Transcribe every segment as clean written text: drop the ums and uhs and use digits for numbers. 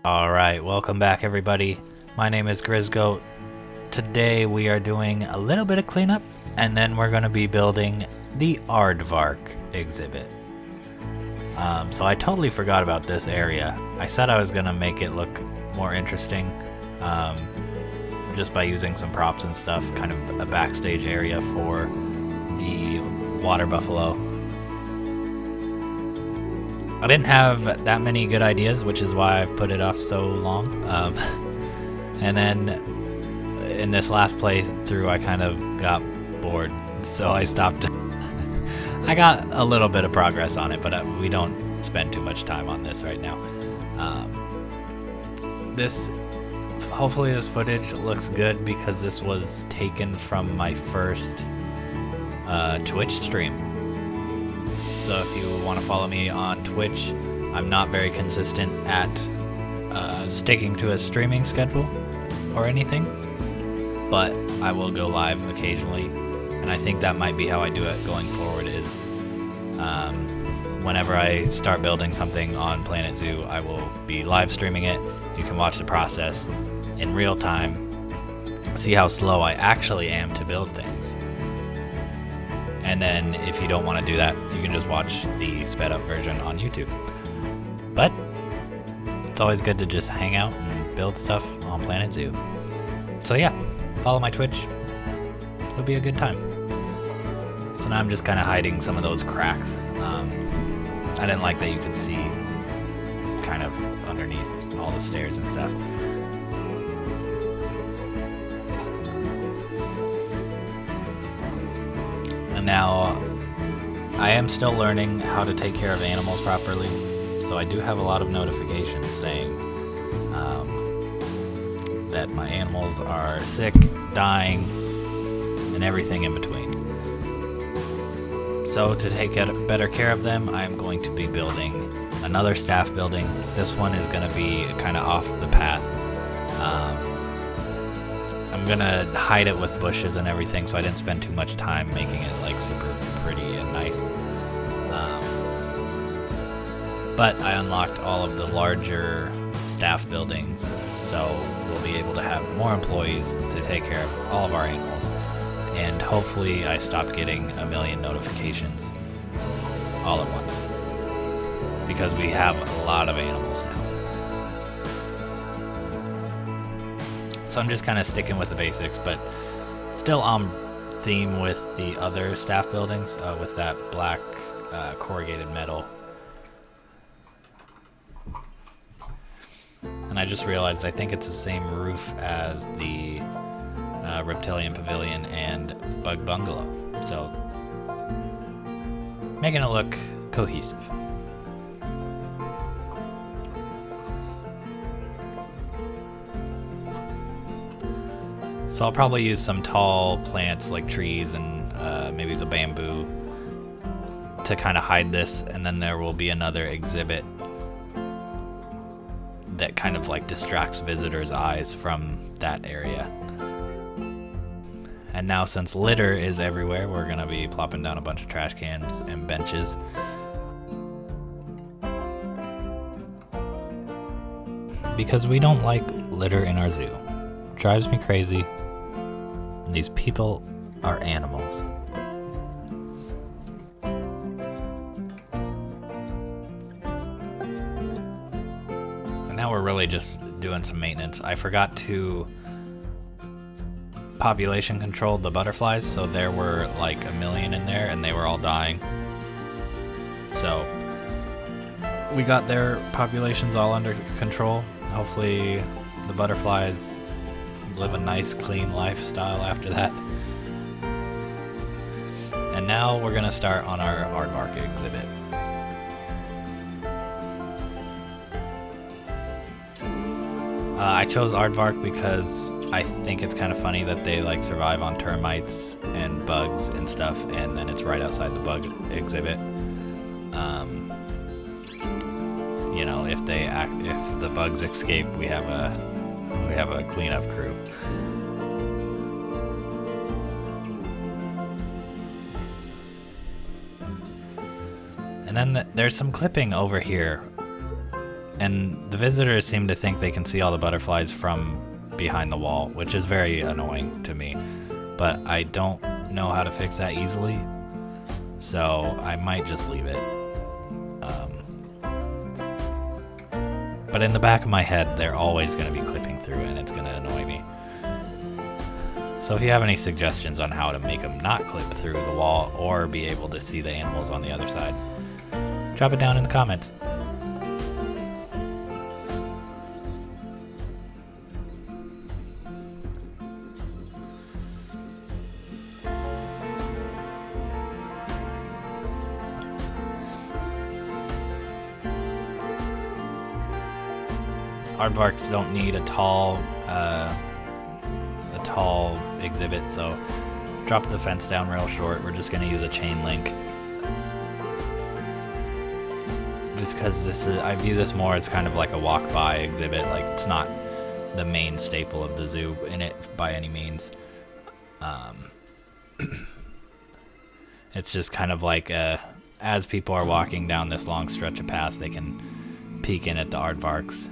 Alright, welcome back everybody. My name is Grizzgoat. Today we are doing a little bit of cleanup, and then we're going to be building the Aardvark exhibit. So I totally forgot about this area. I said I was going to make it look more interesting, just by using some props and stuff, kind of a backstage area for the water buffalo. I didn't have that many good ideas, which is why I've put it off so long. And then in this last playthrough, I kind of got bored, so I stopped. I got a little bit of progress on it, but we don't spend too much time on this right now. Hopefully this footage looks good because this was taken from my first Twitch stream. So if you want to follow me on Twitch, I'm not very consistent at sticking to a streaming schedule or anything, but I will go live occasionally, and I think that might be how I do it going forward is whenever I start building something on PlanetzooF, I will be live streaming it. You can watch the process in real time, see how slow I actually am to build things. And then if you don't want to do that, you can just watch the sped up version on YouTube. But it's always good to just hang out and build stuff on PlanetzooF. So yeah, follow my Twitch. It'll be a good time. So now I'm just kind of hiding some of those cracks. I didn't like that you could see kind of underneath all the stairs and stuff. And now I am still learning how to take care of animals properly, so I do have a lot of notifications saying that my animals are sick, dying, and everything in between. So to take better care of them, I am going to be building another staff building. This one is going to be kind of off the path. I'm gonna hide it with bushes and everything, so I didn't spend too much time making it like super pretty and nice. But I unlocked all of the larger staff buildings, so we'll be able to have more employees to take care of all of our animals. And hopefully I stop getting a million notifications all at once, because we have a lot of animals now. So I'm just kind of sticking with the basics, but still on theme with the other staff buildings, with that black corrugated metal. And I just realized I think it's the same roof as the Reptilian Pavilion and Bug Bungalow, so making it look cohesive. So I'll probably use some tall plants like trees and maybe the bamboo to kind of hide this, and then there will be another exhibit that kind of like distracts visitors' eyes from that area. And now since litter is everywhere, we're gonna be plopping down a bunch of trash cans and benches. Because we don't like litter in our zoo. It drives me crazy. These people are animals. And now we're really just doing some maintenance. I forgot to population control the butterflies, so there were like 1 million in there and they were all dying. So we got their populations all under control. Hopefully the butterflies live a nice clean lifestyle after that. And now we're gonna start on our Aardvark exhibit. I chose Aardvark because I think it's kind of funny that they like survive on termites and bugs and stuff, and then it's right outside the bug exhibit. You know, if the bugs escape, we have a cleanup crew. And then there's some clipping over here And the visitors seem to think they can see all the butterflies from behind the wall, which is very annoying to me. But I don't know how to fix that easily, so I might just leave it. But in the back of my head, they're always going to be clipping through, and it's going to annoy me. So if you have any suggestions on how to make them not clip through the wall or be able to see the animals on the other side, drop it down in the comments. Aardvarks don't need a tall exhibit, so drop the fence down real short. We're just going to use a chain link. Just because I view this more as kind of like a walk-by exhibit. Like, it's not the main staple of the zoo in it by any means. It's just kind of like as people are walking down this long stretch of path, they can peek in at the aardvarks.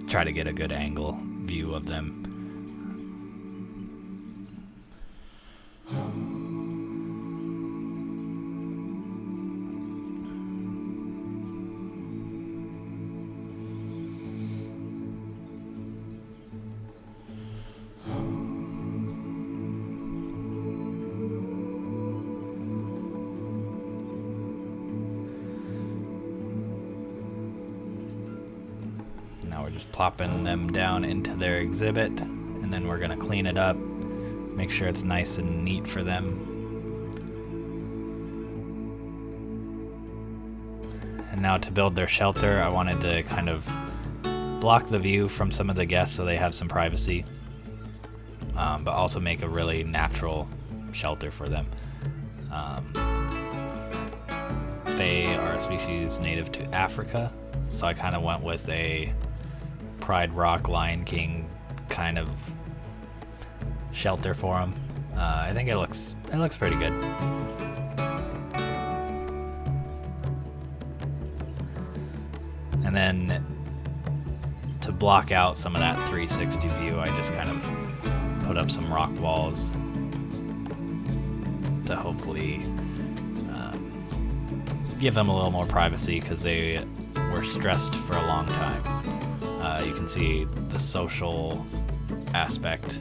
Try to get a good angle view of them. Now we're just plopping them down into their exhibit, and then we're going to clean it up, make sure it's nice and neat for them. And now to build their shelter, I wanted to kind of block the view from some of the guests so they have some privacy, but also make a really natural shelter for them. They are a species native to Africa, so I kind of went with a Pride Rock Lion King kind of shelter for them. I think it looks pretty good. And then to block out some of that 360 view, I just kind of put up some rock walls to hopefully give them a little more privacy, because they were stressed for a long time. You can see the social aspect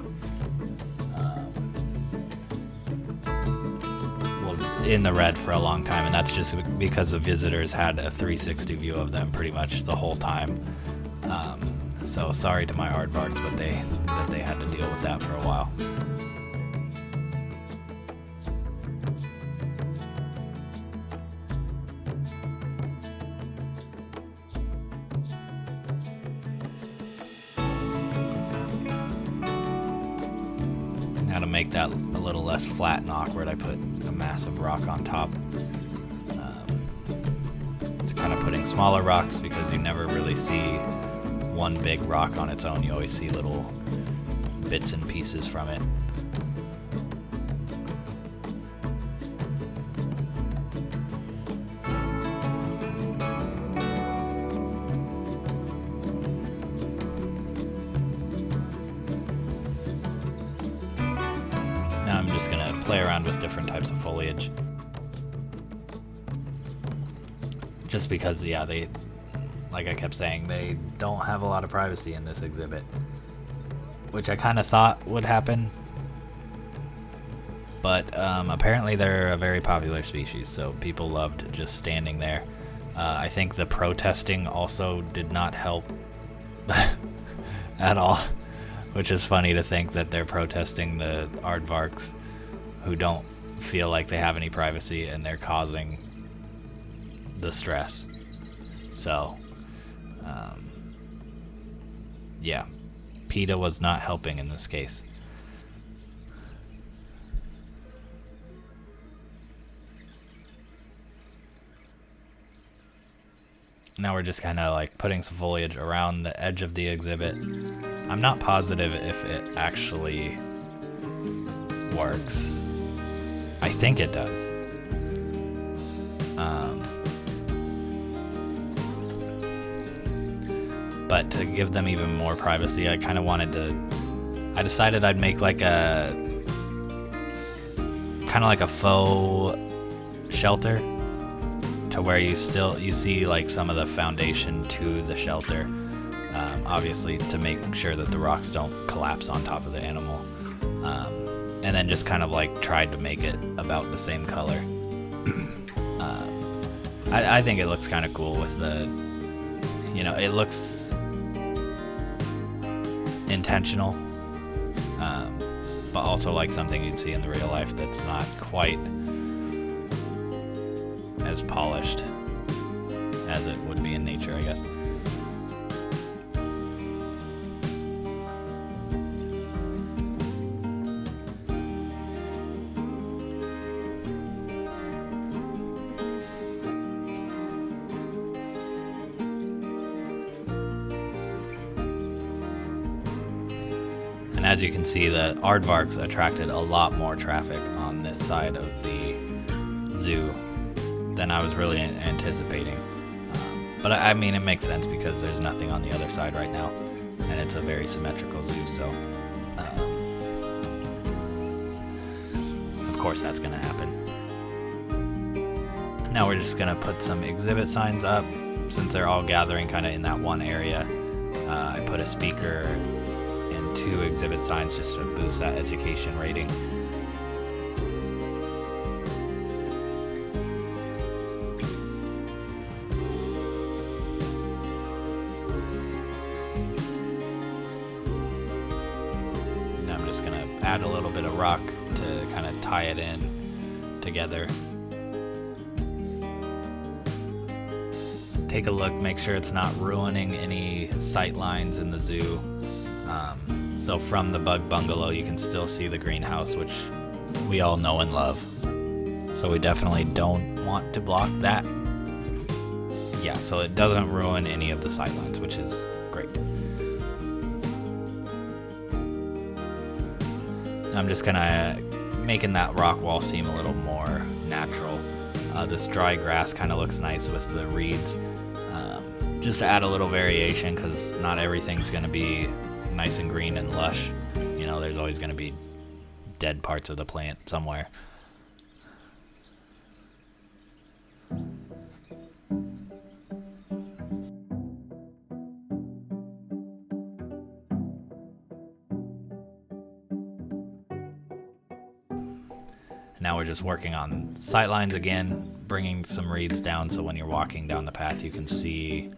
was in the red for a long time, and that's just because the visitors had a 360 view of them pretty much the whole time. So sorry to my aardvarks, but they had to deal with that for a while. Now to make that a little less flat and awkward, I put a massive rock on top. It's kind of putting smaller rocks because you never really see one big rock on its own. You always see little bits and pieces from it. I'm just going to play around with different types of foliage. Just because, yeah, like I kept saying, they don't have a lot of privacy in this exhibit. Which I kind of thought would happen. But apparently they're a very popular species, so people loved just standing there. I think the protesting also did not help at all. Which is funny to think that they're protesting the aardvarks who don't feel like they have any privacy, and they're causing the stress. So, yeah, PETA was not helping in this case. Now we're just kind of like putting some foliage around the edge of the exhibit. I'm not positive if it actually works. I think it does. But to give them even more privacy, I kind of wanted to, I decided I'd make like a, kind of like a faux shelter, to where you see like some of the foundation to the shelter, obviously to make sure that the rocks don't collapse on top of the animal, and then just kind of like tried to make it about the same color. I think it looks kind of cool with the, you know, it looks intentional, but also like something you'd see in the real life that's not quite as polished as it would be in nature, I guess. And as you can see, the aardvarks attracted a lot more traffic on this side of the zoo than I was really anticipating. But I mean, it makes sense because there's nothing on the other side right now, and it's a very symmetrical zoo, so of course that's gonna happen. Now we're just gonna put some exhibit signs up, since they're all gathering kind of in that one area. I put a speaker and 2 exhibit signs just to boost that education rating. Add a little bit of rock to kind of tie it in together. Take a look, make sure it's not ruining any sight lines in the zoo. So from the bug bungalow you can still see the greenhouse, which we all know and love. So we definitely don't want to block that. Yeah, so it doesn't ruin any of the sight lines, which is great. I'm just gonna making that rock wall seem a little more natural. This dry grass kind of looks nice with the reeds, just to add a little variation, because not everything's gonna be nice and green and lush. You know, there's always gonna be dead parts of the plant somewhere. Now we're just working on sight lines again, bringing some reeds down so when you're walking down the path you can see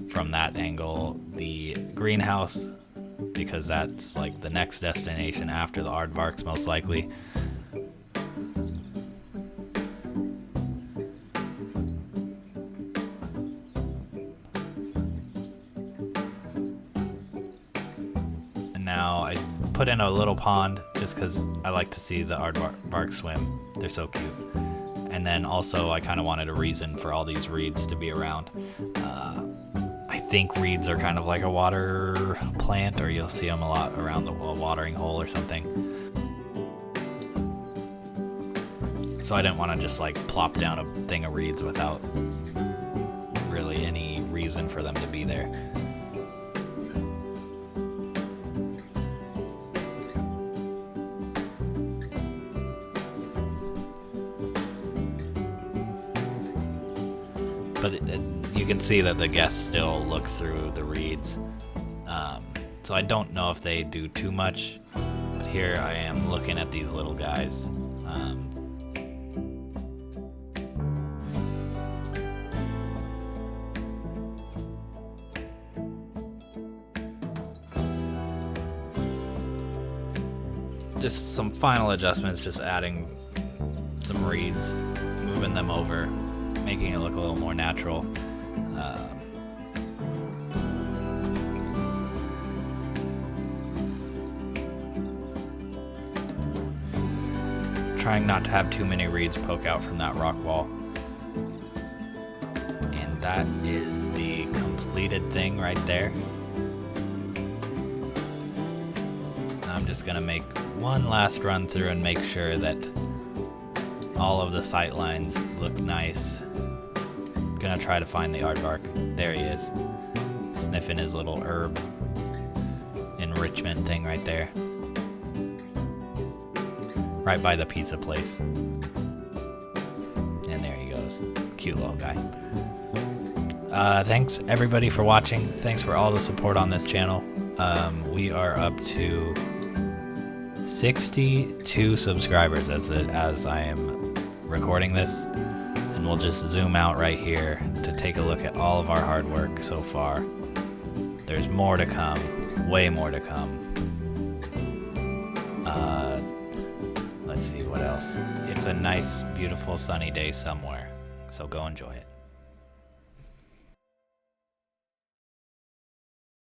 from that angle the greenhouse, because that's like the next destination after the aardvarks most likely. And now I put in a little pond just because I like to see the aardvark swim. They're so cute. And then also I kind of wanted a reason for all these reeds to be around. I think reeds are kind of like a water plant, or you'll see them a lot around a watering hole or something. So I didn't want to just like plop down a thing of reeds without really any reason for them to be there. But you can see that the guests still look through the reeds. So I don't know if they do too much, but here I am looking at these little guys. Just some final adjustments, just adding some reeds, moving them over, making it look a little more natural. Trying not to have too many reeds poke out from that rock wall. And that is the completed thing right there. I'm just gonna make one last run through and make sure that all of the sight lines look nice. Gonna try to find the aardvark. There he is. sniffing his little herb enrichment thing right there. Right by the pizza place. And there he goes. Cute little guy. Thanks everybody for watching. Thanks for all the support on this channel. We are up to 62 subscribers as I am recording this. And we'll just zoom out right here to take a look at all of our hard work so far. There's more to come. Way more to come. Let's see what else. It's a nice, beautiful, sunny day somewhere, so go enjoy it.